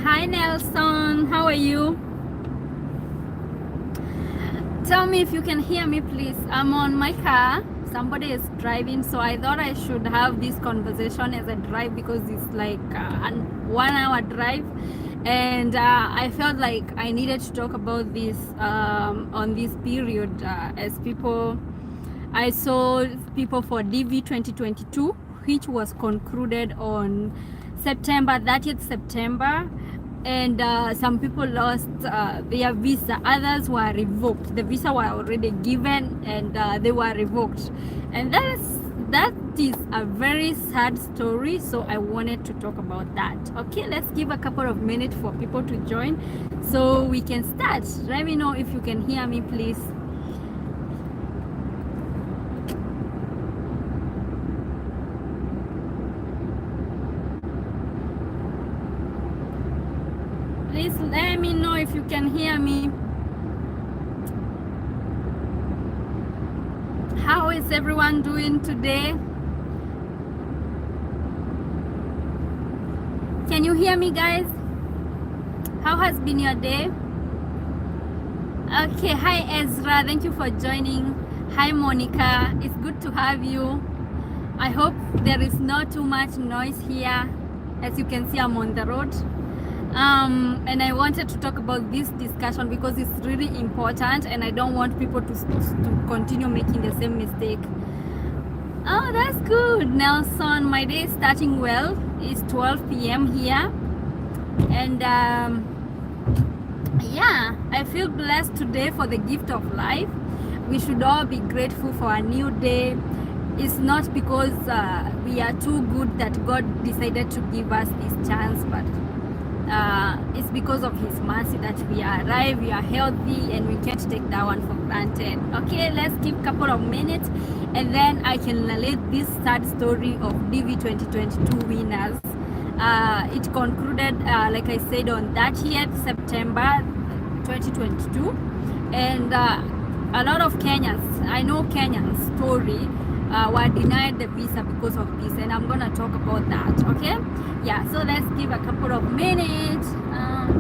Hi Nelson, how are you? Tell me if you can hear me, please. I'm on my car. Somebody is driving, so I thought I should have this conversation as I drive because it's like an 1 hour drive, and I felt like I needed to talk about this on this period as people. I saw people for DV 2022, which was concluded on September 30th September, and some people lost their visa. Others were revoked. The visa were already given, and they were revoked. And that is a very sad story. So I wanted to talk about that. Okay, let's give a couple of minutes for people to join, so we can start. Let me know if you can hear me, please. Please let me know if you can hear me. How is everyone doing today? Can you hear me, guys? How has been your day? Okay, hi Ezra, thank you for joining. Hi Monica, it's good to have you. I hope there is not too much noise here. As you can see, I'm on the road. And I wanted to talk about this discussion because it's really important, and I don't want people to continue making the same mistake. Oh, that's good, Nelson. My day is starting well. It's 12 p.m. here, and yeah, I feel blessed today for the gift of life. We should all be grateful for a new day. It's not because we are too good that God decided to give us this chance, but it's because of His mercy that we are alive, we are healthy, and we can't take that one for granted. Okay, let's give a couple of minutes, and then I can narrate this sad story of DV 2022 winners. It concluded, like I said, on 30th September 2022, and a lot of Kenyans, I know Kenyans story, were denied the visa because of this, and I'm gonna talk about that. Okay, yeah, so let's give a couple of minutes.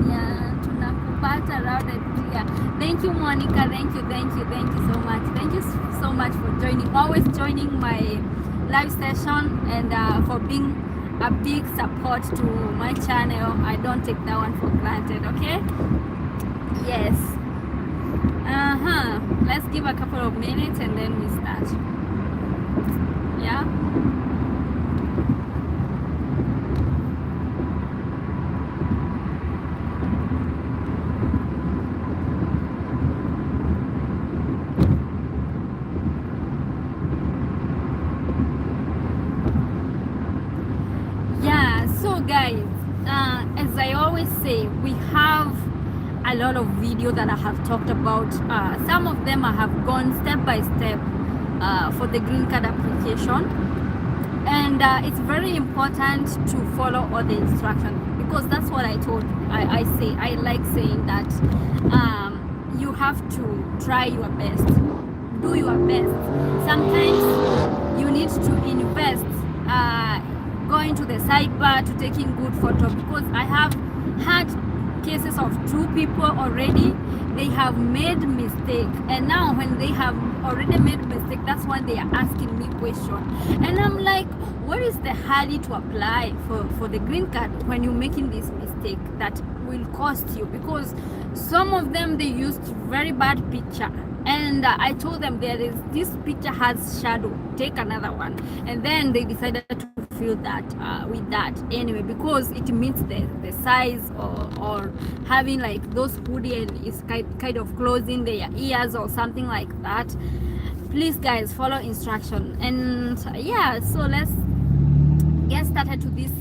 Yeah, tunakupata loud and clear. Thank you, Monica. Thank you so much. Thank you so much for joining, always joining my live session, and for being a big support to my channel. I don't take that one for granted. Okay, yes. Let's give a couple of minutes and then we start. Yeah. Yeah, so guys, as I always say, we have a lot of video that I have talked about. Some of them I have gone step by step for the green card application, and it's very important to follow all the instructions, because that's what I told you. I say, I like saying that you have to try your best, do your best. Sometimes you need to invest going to the cyber to taking good photo, because I have had cases of 2 people already. They have made mistake, and now when they have already made mistake, that's when they are asking me question, and I'm like, what is the hurry to apply for the green card when you're making this mistake that will cost you? Because some of them, they used very bad picture, and I told them there is this picture has shadow, take another one, and then they decided to fill that with that anyway, because it meets the size, or having like those hoodie and is kind of closing their ears or something like that. Please guys, follow instruction. And yeah, so let's get started to this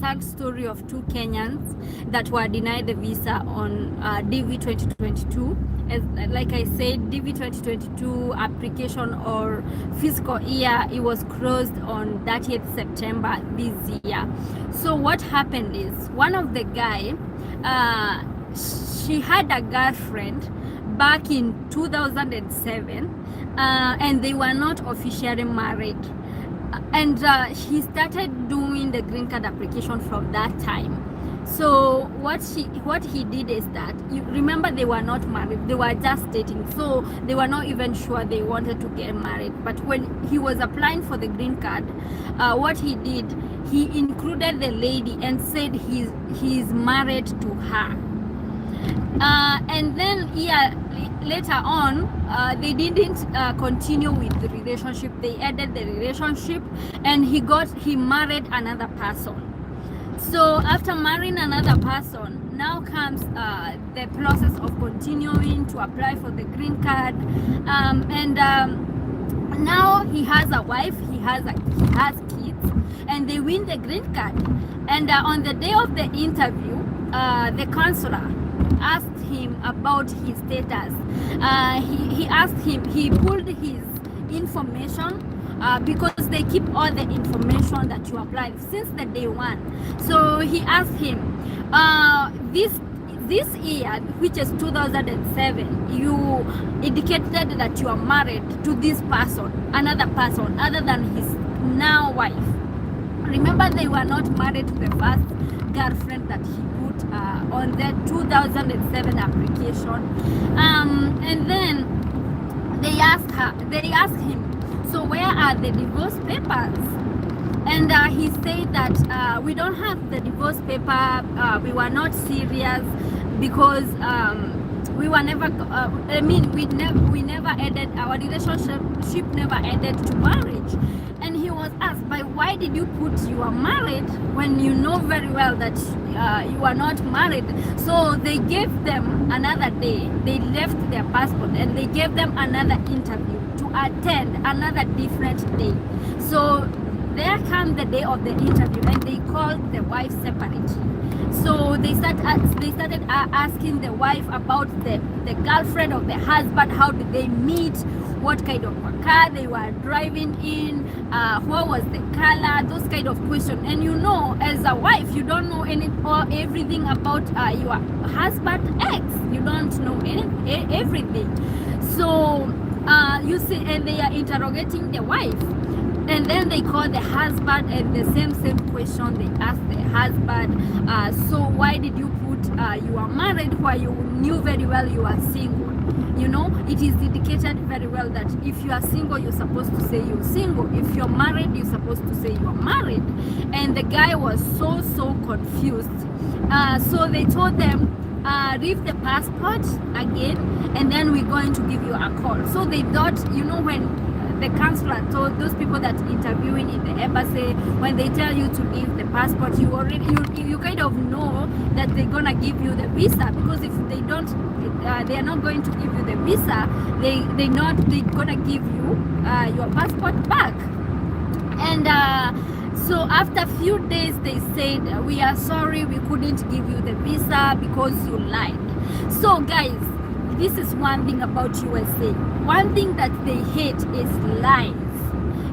sad story of 2 Kenyans that were denied the visa on DV 2022. As like I said, DV 2022 application or fiscal year, it was closed on 30th September this year. So what happened is, one of the guy, she had a girlfriend back in 2007, and they were not officially married, and he started doing the green card application from that time. So what he did is that, you remember, they were not married, they were just dating, so they were not even sure they wanted to get married. But when he was applying for the green card, what he did, he included the lady and said he's married to her. And then later on, they didn't continue with the relationship. They ended the relationship, and he married another person. So after marrying another person, now comes the process of continuing to apply for the green card, and now he has a wife, he has kids, and they win the green card. And on the day of the interview, the counselor asked him about his status. He asked him, he pulled his information, because they keep all the information that you applied since the day one. So he asked him, this year, which is 2007, you indicated that you are married to this person, another person other than his now wife. Remember, they were not married to the first girlfriend that he put on the 2007 application. And then they asked him, so where are the divorce papers? And he said that we don't have the divorce paper. We were not serious because we were never. We never ended our relationship. Never ended to marriage. And he was asked, "By why did you put you are married when you know very well that you are not married?" So they gave them another day. They left their passport and they gave them another interview to attend another different day. So there came the day of the interview, and they called the wife separately. So they started asking the wife about the girlfriend of the husband. How did they meet? What kind of a car they were driving in? What was the color? Those kind of questions. And you know, as a wife, you don't know everything about your husband ex. You don't know everything. So you see, and they are interrogating the wife. And then they call the husband, and the same question they ask the husband. So why did you put you are married while you knew very well you are single? You know, it is indicated very well that if you are single, you're supposed to say you're single. If you're married, you're supposed to say you're married. And the guy was so confused. So they told them, read the passport again, and then we're going to give you a call. So they thought, you know, when the counselor told those people that interviewing in the embassy, when they tell you to leave the passport, you kind of know that they're gonna give you the visa, because if they don't, they are not going to give you the visa. They're gonna give you your passport back. And so after a few days, they said, we are sorry, we couldn't give you the visa because you lied. So guys, this is one thing about USA. One thing that they hate is lies.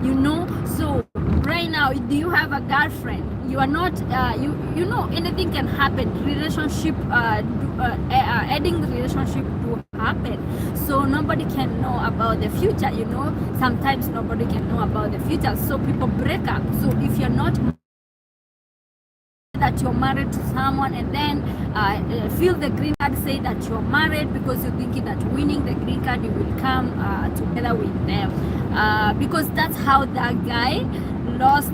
You know, so right now, do you have a girlfriend? You are not, you know, anything can happen. Relationship, ending the relationship do happen. So nobody can know about the future, you know. Sometimes nobody can know about the future. So people break up. So if you're not that you're married to someone, and then feel the green card, say that you're married because you're thinking that winning the green card you will come together with them, because that's how that guy lost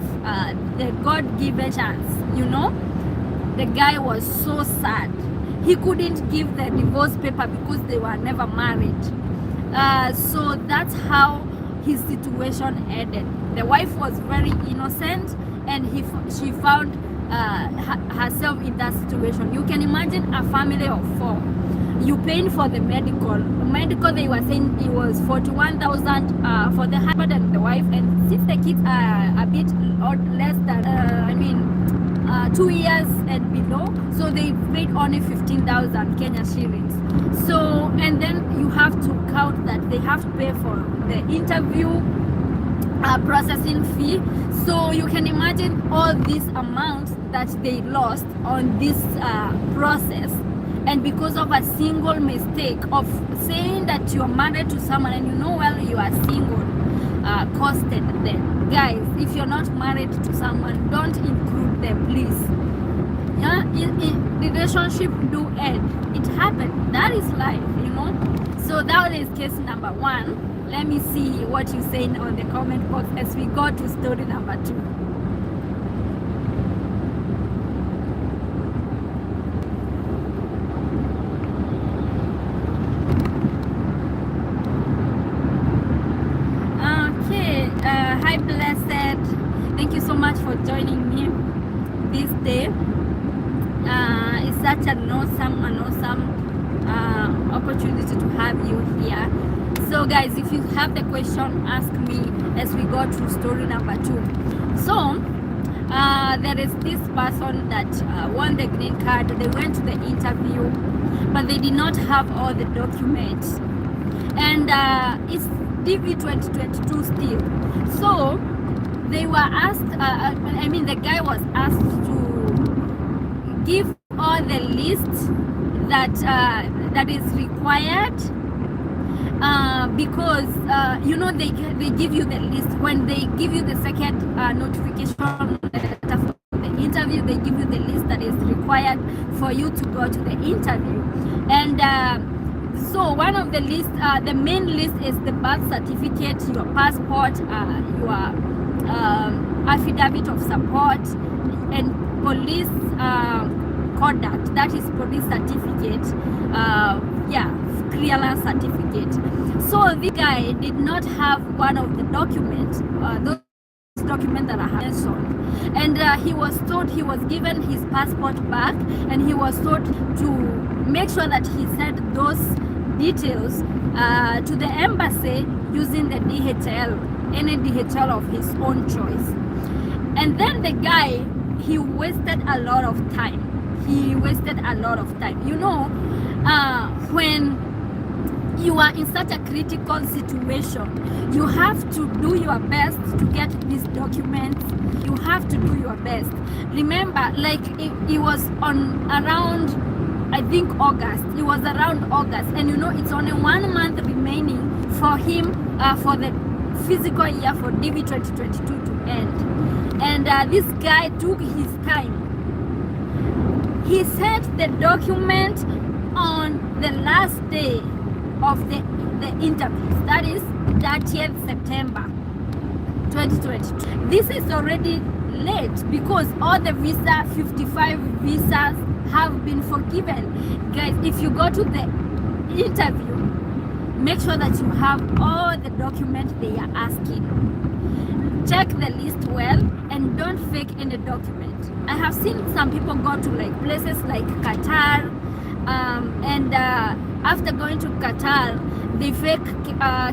the God-given chance. You know, the guy was so sad. He couldn't give the divorce paper because they were never married. So that's how his situation ended. The wife was very innocent, and she found herself in that situation. You can imagine a family of 4. You paying for the medical. They were saying it was 41,000 for the husband and the wife, and since the kids are a bit or less than 2 years and below, so they paid only 15,000 Kenya shillings. So, and then you have to count that they have to pay for the interview, processing fee. So you can imagine all these amounts that they lost on this process, and because of a single mistake of saying that you are married to someone and you know well you are single, costed them. Guys, if you're not married to someone, don't include them, please. Yeah, relationship do end. It happened. That is life, you know. So that is case number 1. Let me see what you're saying on the comment box as we go to story number 2. Okay, hi Blessed. Thank you so much for joining me this day. It's such an awesome opportunity to have you here. So guys, if you have the question, ask me as we go through story number 2. So there is this person that won the green card. They went to the interview, but they did not have all the documents, and it's DV 2022 still. So they were asked, the guy was asked to give all the lists that is required, because they give you the list when they give you the second notification letter for the interview. They give you the list that is required for you to go to the interview. And so one of the lists, the main list is the birth certificate, your passport, your affidavit of support, and police conduct, that is police certificate, clearance certificate. So the guy did not have one of the documents, those documents that I have mentioned, and he was told, he was given his passport back, and he was told to make sure that he sent those details to the embassy using the DHL, any DHL of his own choice. And then the guy, he wasted a lot of time. You know, when you are in such a critical situation, you have to do your best to get these documents. You have to do your best. Remember, like it was on around, I think August. It was around August, and you know, it's only 1 month remaining for him for the physical year for DV 2022 to end. And this guy took his time. He sent the document on the last day of the interviews, that is 30th September 2022. This is already late because all the 55 visas have been forgiven. Guys, if you go to the interview, make sure that you have all the documents they are asking. Check the list well and don't fake any document. I have seen some people go to like places like Qatar, and after going to Qatar, they fake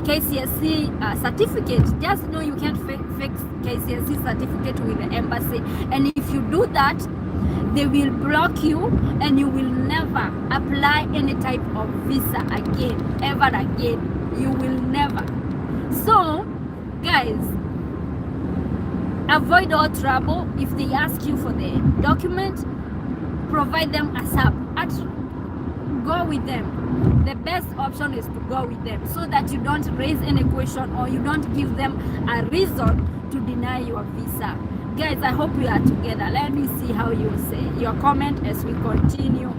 KCSE certificate. Just know you can't fake KCSE certificate with the embassy, and if you do that, they will block you and you will never apply any type of visa again, ever again. You will never. So guys, avoid all trouble. If they ask you for the document, provide them ASAP. Go with them. The best option is to go with them so that you don't raise any question or you don't give them a reason to deny your visa. Guys, I hope we are together. Let me see how you say your comment as we continue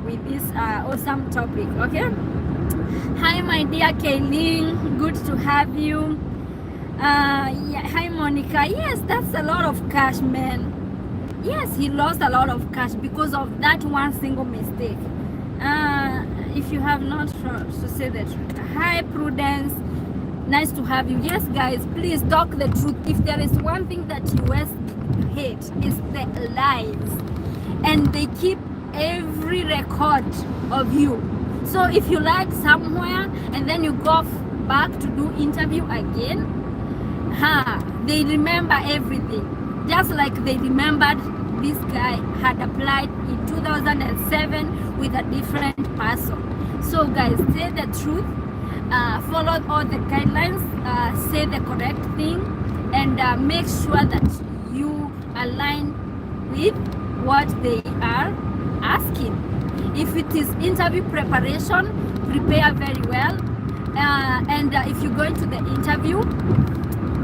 with this awesome topic. Okay. Hi, my dear Kayleen. Good to have you. Hi, Monica. Yes, that's a lot of cash, man. Yes, he lost a lot of cash because of that one single mistake. If you have not to say the truth. Hi, Prudence. Nice to have you. Yes, guys, please talk the truth. If there is one thing that US hate, is the lies, and they keep every record of you. So if you lied somewhere and then you go back to do interview again, they remember everything. Just like they remembered this guy had applied in 2007 with a different person. So guys, say the truth, follow all the guidelines, say the correct thing, and make sure that you align with what they are asking. If it is interview preparation, prepare very well, and if you go into the interview,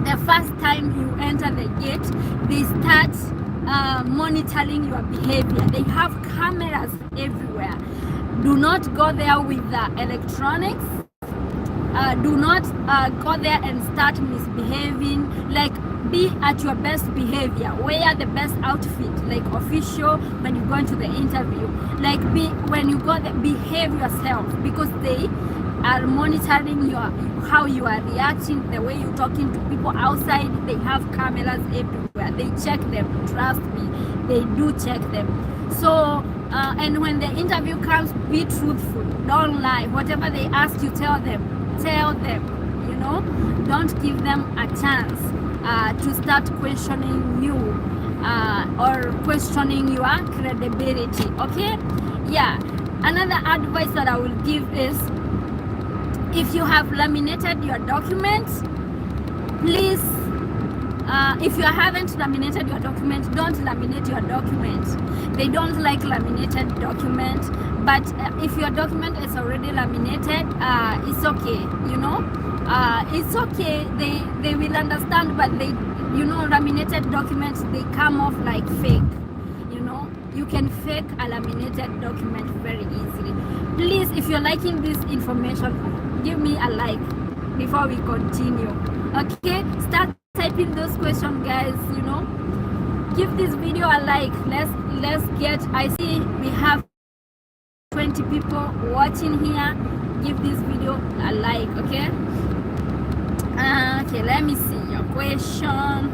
the first time you enter the gate, they start monitoring your behavior. They have cameras everywhere. Do not go there with the electronics. Do not go there and start misbehaving. Like, be at your best behavior. Wear the best outfit, like official, when you go into the interview. Like, when you go there, behave yourself, because they are monitoring how you are reacting, the way you're talking to people outside. They have cameras everywhere. They check them. Trust me, they do check them. So and when the interview comes, be truthful. Don't lie. Whatever they ask you, tell them. You know, don't give them a chance to start questioning you or questioning your credibility. Okay, yeah. Another advice that I will give is, if you have laminated your documents, please, if you haven't laminated your document, don't laminate your document. They don't like laminated document. But if your document is already laminated, it's okay, you know. It's okay. They will understand, but they, you know, laminated documents, they come off like fake. You know, you can fake a laminated document very easily. Please, if you're liking this information, give me a like before we continue. Okay, start typing those questions, guys. You know, give this video a like. Let's get. I see we have 20 people watching here. Give this video a like. Okay. Okay, let me see your question.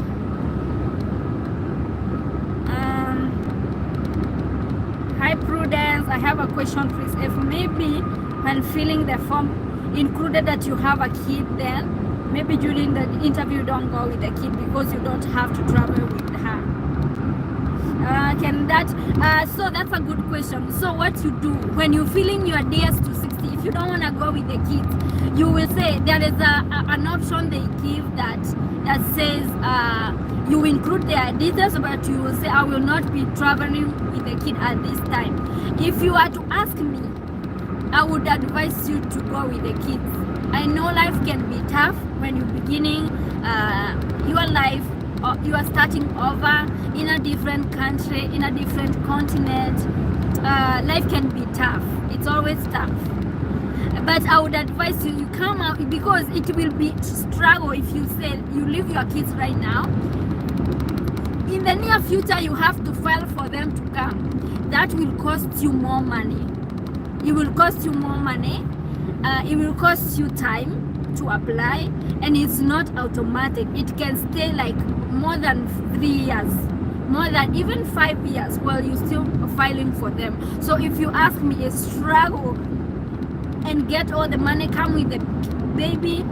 Hi Prudence, I have a question, please. If maybe when filling the form included that you have a kid, then maybe during the interview don't go with the kid because you don't have to travel with her. Can that so that's a good question. So what you do when you filling your DS260, if you don't want to go with the kids, you will say there is an option they give that says you include their details, but you will say I will not be traveling with the kid at this time. If you are to ask me, I would advise you to go with the kids. I know life can be tough when you're beginning your life. You are starting over in a different country, in a different continent. Life can be tough. It's always tough. But I would advise you come out, because it will be struggle if you say you leave your kids right now. In the near future, you have to file for them to come. That will cost you more money. It will cost you more money. It will cost you time to apply, and it's not automatic. It can stay like more than 3 years, more than even 5 years while you're still filing for them. So if you ask me, a struggle and get all the money, come with the baby,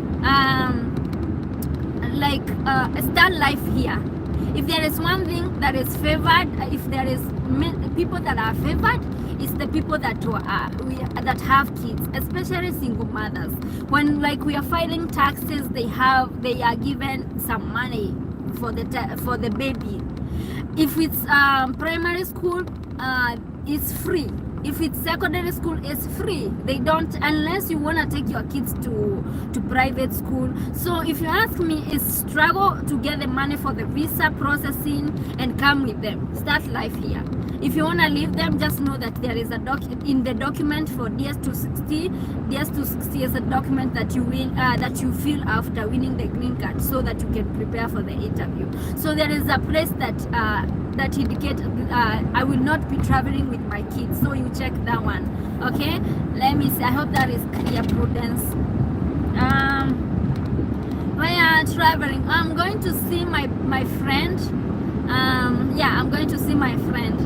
start life here. If there is one thing that is favored, if there is people that are favored, it's the people that have kids, especially single mothers. When we are filing taxes, they are given some money for the baby. If it's primary school, it's free. If it's secondary school, it's free. They don't, unless you want to take your kids to private school. So if you ask me, it's struggle to get the money for the visa processing and come with them. Start life here. If you want to leave them, just know that there is a in the document for DS260. DS260 is a document that you fill after winning the green card, so that you can prepare for the interview. So there is a place that indicates I will not be traveling with my kids. So you check that one. Okay. Let me see. I hope that is clear, Prudence. We are traveling. I'm going to see my friend. Yeah, I'm going to see my friend,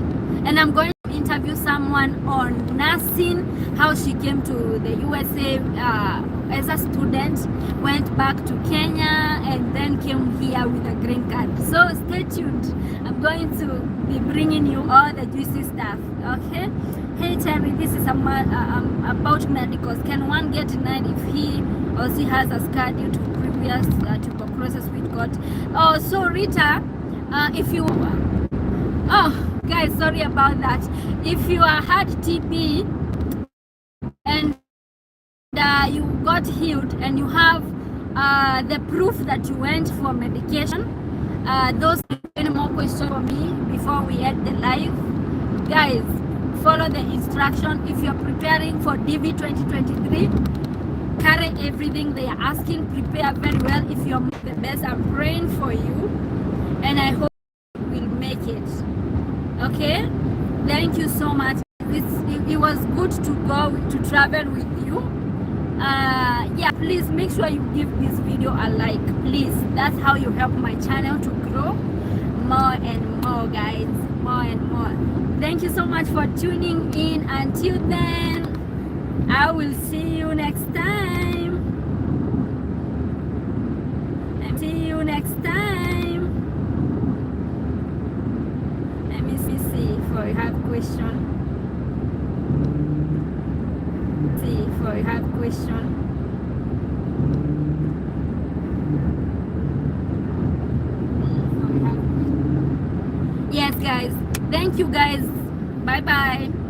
and I'm going to interview someone on nursing, how she came to the USA as a student, went back to Kenya, and then came here with a green card. So stay tuned. I'm going to be bringing you all the juicy stuff. Okay. Hey Terry, this is about medicals. Can one get denied if he or she has a scar due to previous tuberculosis with God? Oh, so Rita, if you guys, sorry about that. If you had TB and you got healed and you have the proof that you went for medication, Those any more questions for me before we end the live, guys, follow the instruction. If you're preparing for DV 2023, carry everything they are asking, prepare very well. If you're the best, I'm praying for you, and I hope you will make it. Okay, thank you so much. It was good to go to travel with you. Yeah, please make sure you give this video a like, please. That's how you help my channel to grow more and more, guys, more and more. Thank you so much for tuning in. Until then, I will see you next time. See you next time. Let me see if I have question. See if I have question. Yes, guys. Thank you, guys. Bye bye.